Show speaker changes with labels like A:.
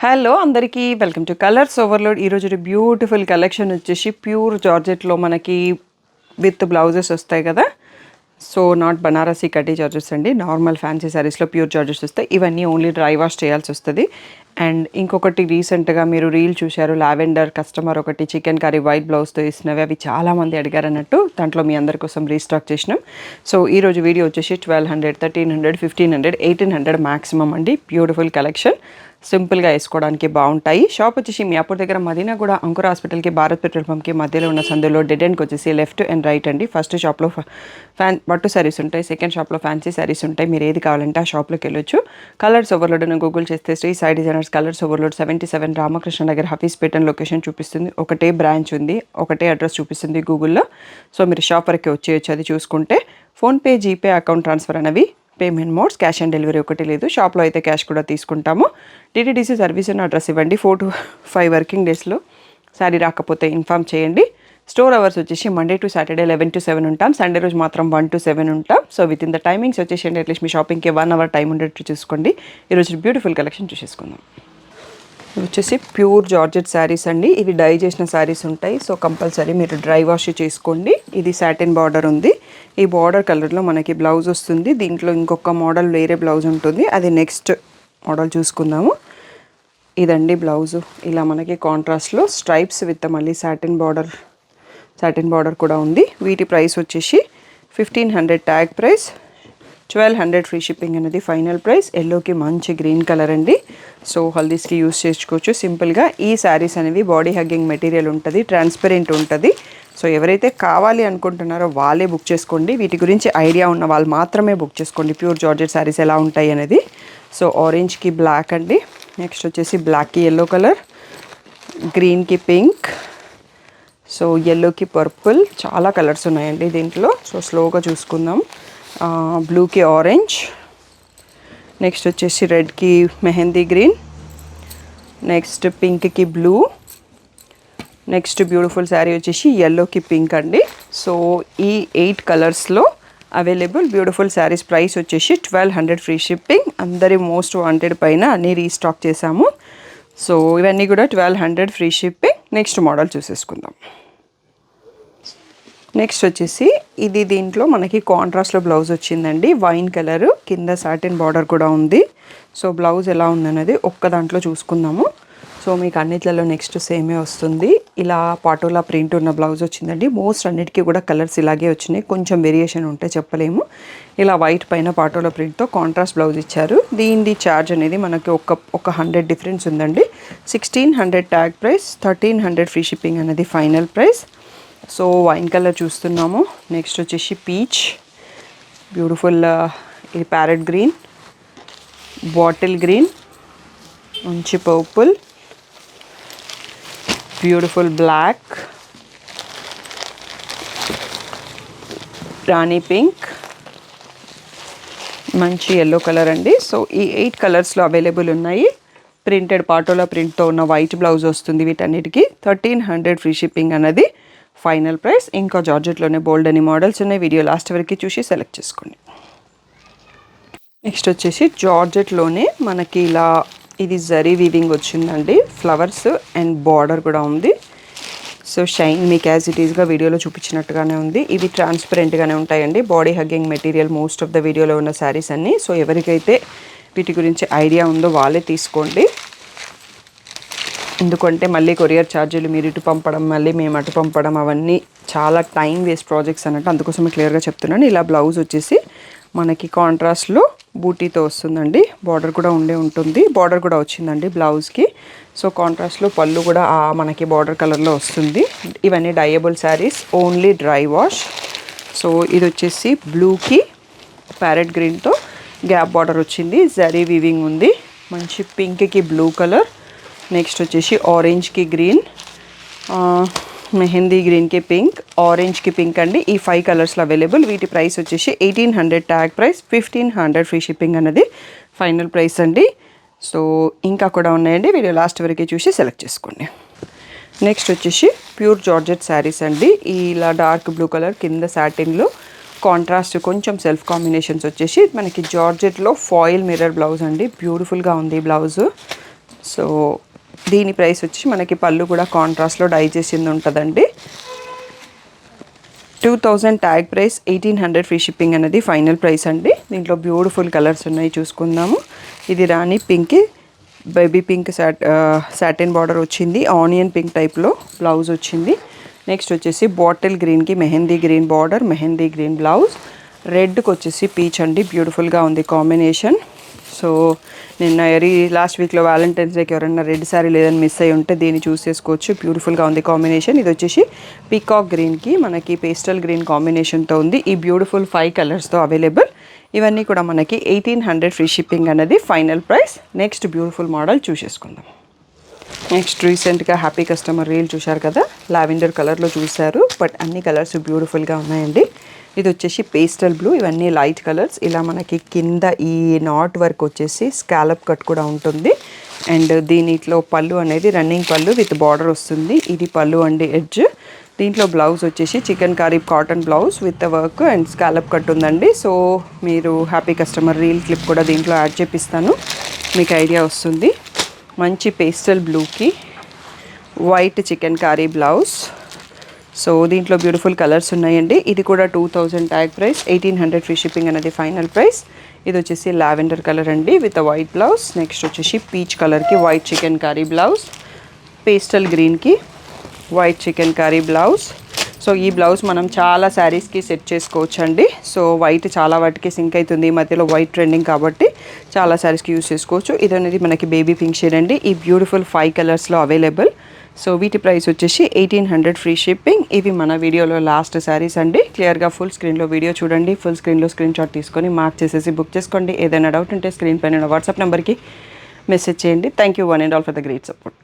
A: Hello అందరికీ welcome to colours overload. ఈరోజు beautiful collection వచ్చేసి ప్యూర్ జార్జెట్లో మనకి విత్ బ్లౌజెస్ వస్తాయి కదా. సో నాట్ బనారసీ కటీ జార్జెస్ అండి, నార్మల్ ఫ్యాన్సీ శారీస్లో ప్యూర్ జార్జెస్ వస్తాయి. ఇవన్నీ ఓన్లీ డ్రై వాష్ చేయాల్సి వస్తుంది. అండ్ ఇంకొకటి రీసెంట్గా మీరు రీల్ చూశారు, లావెండర్ కస్టమర్ ఒకటి చికెన్ కర్రీ వైట్ బ్లౌజ్తో ఇచ్చినవి, అవి చాలామంది అడిగారు అన్నట్టు, దాంట్లో మీ అందరి కోసం రీస్టాక్ చేసినాం. సో ఈరోజు వీడియో వచ్చేసి 1200, 1300, 1500, 1800 మ్యాక్సిమం అండి. బ్యూటిఫుల్ కలెక్షన్, సింపుల్గా వేసుకోవడానికి బాగుంటాయి. షాప్ వచ్చేసి మీ అప్పుడు దగ్గర మదీనా కూడా అంకుర్ హాస్పిటల్కి భారత్ పెట్రోల్ పంప్కి మధ్యలో ఉన్న సందులో డెడ్ ఎండ్కి వచ్చేసి లెఫ్ట్ అండ్ రైట్ అండి. ఫస్ట్ షాప్లో పట్టు శారీస్ ఉంటాయి, సెకండ్ షాప్లో ఫ్యాన్సీ శారీస్ ఉంటాయి. మీరు ఏది కావాలంటే ఆ షాప్లోకి వెళ్ళొచ్చు. కలర్స్ ఓవర్లోడ్ అని గూగుల్ చేస్తే Shri Sai designers colours overload 77 Ramakrishna Nagar Hafeezpet location చూపిస్తుంది. ఒకటే బ్రాంచ్ ఉంది, ఒకటే అడ్రస్ చూపిస్తుంది గూగుల్లో. సో మీరు షాప్ వరకే వచ్చేయచ్చు. అది చూసుకుంటే ఫోన్పే, జీపే, అకౌంట్ ట్రాన్స్ఫర్ అనేవి payment modes, cash on delivery ఒకటి లేదు. షాప్లో అయితే క్యాష్ కూడా తీసుకుంటాము. టీటీడీసీ సర్వీస్ అని అడ్రస్ ఇవ్వండి. 4 to 5 వర్కింగ్ డేస్లో శారీ రాకపోతే ఇన్ఫామ్ చేయండి. స్టోర్ అవర్స్ వచ్చేసి మండే టు సాటర్డే 11 to 7 ఉంటాం, సండే రోజు మాత్రం 1 to 7 ఉంటాం. So with in the timings వచ్చేసి అట్లీస్ట్ మీ షాపింగ్కి 1 hour టైం ఉండేట్టు చూసుకోండి. ఈరోజు బ్యూటిఫుల్ కలెక్షన్ చూసేసుకుందాం. ఇవి వచ్చేసి ప్యూర్ జార్జెట్ శారీస్ అండి. ఇవి డై చేసిన శారీస్ ఉంటాయి. సో కంపల్సరీ మీరు డ్రై వాష్ చేసుకోండి. ఇది సాటిన్ బార్డర్ ఉంది. ఈ బార్డర్ కలర్లో మనకి బ్లౌజ్ వస్తుంది. దీంట్లో ఇంకొక మోడల్ వేరే బ్లౌజ్ ఉంటుంది, అది నెక్స్ట్ మోడల్ చూసుకుందాము. ఇదండి బ్లౌజు, ఇలా మనకి కాంట్రాస్ట్లో స్ట్రైప్స్ విత్ మళ్ళీ సాటిన్ బార్డర్ కూడా ఉంది. వీటి ప్రైస్ వచ్చేసి 1500 ట్యాగ్ ప్రైస్, 1200 ఫ్రీ షిప్పింగ్ అనేది ఫైనల్ ప్రైస్. ఎల్లోకి మంచి గ్రీన్ కలర్ అండి. సో హల్దీస్కి యూస్ చేసుకోవచ్చు సింపుల్గా. ఈ శారీస్ అనేవి బాడీ హగ్గింగ్ మెటీరియల్ ఉంటుంది, ట్రాన్స్పరెంట్ ఉంటుంది. సో ఎవరైతే కావాలి అనుకుంటున్నారో వాళ్ళే బుక్ చేసుకోండి. వీటి గురించి ఐడియా ఉన్న వాళ్ళు మాత్రమే బుక్ చేసుకోండి. ప్యూర్ జార్జెట్ శారీస్ ఎలా ఉంటాయి అనేది. సో ఆరెంజ్కి బ్లాక్ అండి, నెక్స్ట్ వచ్చేసి బ్లాక్కి ఎల్లో కలర్, గ్రీన్కి పింక్, సో ఎల్లోకి పర్పుల్, చాలా కలర్స్ ఉన్నాయండి దీంట్లో. సో స్లోగా చూసుకుందాం. బ్లూకి ఆరెంజ్, నెక్స్ట్ వచ్చేసి రెడ్కి మెహందీ గ్రీన్, నెక్స్ట్ పింక్కి బ్లూ, నెక్స్ట్ బ్యూటిఫుల్ శారీ వచ్చేసి ఎల్లోకి పింక్ అండి. సో ఈ 8 కలర్స్లో అవైలబుల్ బ్యూటిఫుల్ శారీస్. ప్రైస్ వచ్చేసి 1200 ఫ్రీ షిప్పింగ్. అందరి మోస్ట్ వాంటెడ్ పైన అన్నీ రీస్టాక్ చేసాము. సో ఇవన్నీ కూడా 1200 ఫ్రీ షిప్పింగ్. నెక్స్ట్ మోడల్ చూసేసుకుందాం. నెక్స్ట్ వచ్చేసి ఇది, దీంట్లో మనకి కాంట్రాస్ట్లో బ్లౌజ్ వచ్చిందండి, వైన్ కలరు, కింద సాటిన్ బార్డర్ కూడా ఉంది. సో బ్లౌజ్ ఎలా ఉందన్నది ఒక్క దాంట్లో చూసుకుందాము. సో మీకు అన్నిట్లలో నెక్స్ట్ సేమే వస్తుంది. ఇలా పాటోలా ప్రింట్ ఉన్న బ్లౌజ్ వచ్చిందండి. మోస్ట్ అన్నిటికీ కూడా కలర్స్ ఇలాగే వచ్చినాయి, కొంచెం వేరియేషన్ ఉంటే చెప్పలేము. ఇలా వైట్ పైన పాటోలా ప్రింట్తో కాంట్రాస్ట్ బ్లౌజ్ ఇచ్చారు. దీని ఛార్జ్ అనేది మనకి ఒక 100 డిఫరెన్స్ ఉందండి. 1600 ట్యాగ్ ప్రైస్, 1300 ఫ్రీ షిప్పింగ్ అనేది final price. So wine colour చూస్తున్నాము. నెక్స్ట్ వచ్చేసి పీచ్, బ్యూటిఫుల్ ఇది ప్యారెట్ గ్రీన్, బాటిల్ గ్రీన్, మంచి పర్పుల్, బ్యూటిఫుల్ బ్లాక్, రాణి పింక్, మంచి ఎల్లో కలర్ అండి. సో ఈ 8 కలర్స్లో అవైలబుల్ ఉన్నాయి. ప్రింటెడ్ పాటోలా ప్రింట్తో ఉన్న వైట్ బ్లౌజ్ వస్తుంది వీటన్నిటికీ. 1300 ఫ్రీ షిప్పింగ్ అన్నది ఫైనల్ ప్రైస్. ఇంకా జార్జెట్లోనే బోల్డ్ అని మోడల్స్ ఉన్నాయి. వీడియో లాస్ట్ వరకు చూసి సెలెక్ట్ చేసుకోండి. నెక్స్ట్ వచ్చేసి జార్జెట్లోనే మనకి ఇలా ఇది జరీ వీవింగ్ వచ్చిందండి, ఫ్లవర్స్ అండ్ బార్డర్ కూడా ఉంది. సో షైన్ మీకు యాజ్ ఇట్ ఈస్గా వీడియోలో చూపించినట్టుగానే ఉంది. ఇవి ట్రాన్స్పరెంట్గానే ఉంటాయండి, body hugging material most of the వీడియోలో ఉన్న శారీస్ అన్నీ. సో ఎవరికైతే వీటి గురించి ఐడియా ఉందో వాళ్ళే తీసుకోండి. ఎందుకంటే మళ్ళీ కొరియర్ ఛార్జీలు మీరు ఇటు పంపడం, మళ్ళీ మేము అటు పంపడం, అవన్నీ చాలా టైం వేస్ట్ ప్రాజెక్ట్స్ అన్నట్టు, అందుకోసమే క్లియర్గా చెప్తున్నాను. ఇలా బ్లౌజ్ వచ్చేసి మనకి కాంట్రాస్ట్లో బూటీతో వస్తుందండి. బార్డర్ కూడా ఉంటుంది, బార్డర్ కూడా వచ్చిందండి బ్లౌజ్కి. సో కాంట్రాస్ట్లో పళ్ళు కూడా మనకి బార్డర్ కలర్లో వస్తుంది. ఇవన్నీ dyeable saris, only dry wash. So ఇది వచ్చేసి బ్లూకి ప్యారెట్ గ్రీన్తో గ్యాప్ బార్డర్ వచ్చింది, జరీ వీవింగ్ ఉంది. మంచి పింక్కి బ్లూ కలర్, నెక్స్ట్ వచ్చేసి ఆరెంజ్కి గ్రీన్, మెహందీ గ్రీన్కి పింక్, ఆరెంజ్కి పింక్ అండి. ఈ 5 కలర్స్లో అవైలబుల్. వీటి ప్రైస్ వచ్చేసి 1800 ట్యాగ్ ప్రైస్, 1500 ఫ్రీ షిప్పింగ్ అనేది ఫైనల్ ప్రైస్ అండి. సో ఇంకా కూడా ఉన్నాయండి, వీడియో లాస్ట్ వరకు చూసి సెలెక్ట్ చేసుకోండి. నెక్స్ట్ వచ్చేసి ప్యూర్ జార్జెట్ శారీస్ అండి. ఇలా డార్క్ బ్లూ కలర్ కింద సాటిన్లో కాంట్రాస్ట్ కొంచెం సెల్ఫ్ కాంబినేషన్స్ వచ్చేసి మనకి జార్జెట్లో ఫాయిల్ మిర్రర్ బ్లౌజ్ అండి. బ్యూటిఫుల్గా ఉంది బ్లౌజ్. సో దీని ప్రైస్ వచ్చి మనకి పళ్ళు కూడా కాంట్రాస్ట్లో డై చేసింది ఉంటుందండి. 2000 ట్యాగ్ ప్రైస్, 1800 ఫ్రీ షిప్పింగ్ అనేది ఫైనల్ ప్రైస్ అండి. దీంట్లో బ్యూటిఫుల్ కలర్స్ ఉన్నాయి, చూసుకుందాము. ఇది rani pink, baby pink satin border వచ్చింది, ఆనియన్ పింక్ టైప్లో బ్లౌజ్ వచ్చింది. నెక్స్ట్ వచ్చేసి బాటిల్ గ్రీన్కి mehndi green border, mehndi green blouse. రెడ్కి వచ్చేసి పీచ్ అండి, బ్యూటిఫుల్గా ఉంది కాంబినేషన్. సో నిన్న లాస్ట్ వీక్లో వ్యాలంటైన్స్ డేకి ఎవరైనా రెడ్ శారీ లేదని మిస్ అయ్యి ఉంటే దీన్ని చూస్ చేసుకోవచ్చు. బ్యూటిఫుల్గా ఉంది కాంబినేషన్. ఇది వచ్చేసి పీకాక్ గ్రీన్కి మనకి పేస్టల్ గ్రీన్ కాంబినేషన్తో ఉంది. ఈ బ్యూటిఫుల్ 5 కలర్స్తో అవైలబుల్. ఇవన్నీ కూడా మనకి 1800 ఫ్రీ షిప్పింగ్ అనేది final price. Next beautiful model చూసేసుకుందాం. నెక్స్ట్ రీసెంట్గా హ్యాపీ కస్టమర్ రీల్ చూశారు కదా, లావెండర్ కలర్లో చూశారు, బట్ అన్ని కలర్స్ బ్యూటిఫుల్గా ఉన్నాయండి. ఇది వచ్చేసి పేస్టల్ బ్లూ, ఇవన్నీ లైట్ కలర్స్. ఇలా మనకి కింద ఈ నాట్ వర్క్ వచ్చేసి స్కాలప్ కట్ కూడా ఉంటుంది. అండ్ దీనిలో పళ్ళు అనేది రన్నింగ్ పళ్ళు విత్ బార్డర్ వస్తుంది. ఇది పళ్ళు అండి ఎడ్జ్. దీంట్లో బ్లౌజ్ వచ్చేసి chicken curry cotton blouse with work and scallop cut ఉందండి. సో మీరు హ్యాపీ కస్టమర్ రీల్ క్లిప్ కూడా దీంట్లో యాడ్ చేపిస్తాను, మీకు ఐడియా వస్తుంది. మంచి పేస్టల్ బ్లూకి white chikankari blouse. So దీంట్లో బ్యూటిఫుల్ కలర్స్ ఉన్నాయండి. ఇది కూడా 2000 ట్యాగ్ ప్రైస్, 1800 ఫ్రీ షిప్పింగ్ అనేది ఫైనల్ ప్రైస్. ఇది వచ్చేసి లావెండర్ కలర్ అండి విత్ వైట్ బ్లౌజ్. నెక్స్ట్ వచ్చేసి పీచ్ కలర్కి white chikankari blouse, pastel గ్రీన్కి white chikankari blouse. So ఈ బ్లౌజ్ మనం చాలా శారీస్కి సెట్ చేసుకోవచ్చు అండి. సో వైట్ చాలా వాటికి సింక్ అవుతుంది, ఈ మధ్యలో వైట్ ట్రెండింగ్ కాబట్టి చాలా శారీస్కి యూస్ చేసుకోవచ్చు. ఇది అనేది మనకి బేబీ పింక్ షేడ్ అండి. ఈ బ్యూటిఫుల్ 5 కలర్స్లో అవైలబుల్. సో వీటి ప్రైస్ వచ్చేసి 1800 ఫ్రీ షిప్పింగ్. ఇవి మన వీడియోలో లాస్ట్ శారీస్ అండి. క్లియర్గా ఫుల్ స్క్రీన్లో వీడియో చూడండి, ఫుల్ స్క్రీన్లో స్క్రీన్ షాట్ తీసుకొని మార్క్ చేసేసి బుక్ చేసుకోండి. ఏదైనా డౌట్ ఉంటే స్క్రీన్ పైన వాట్సాప్ నెంబర్కి మెసేజ్ చేయండి. Thank you one and all for the great support.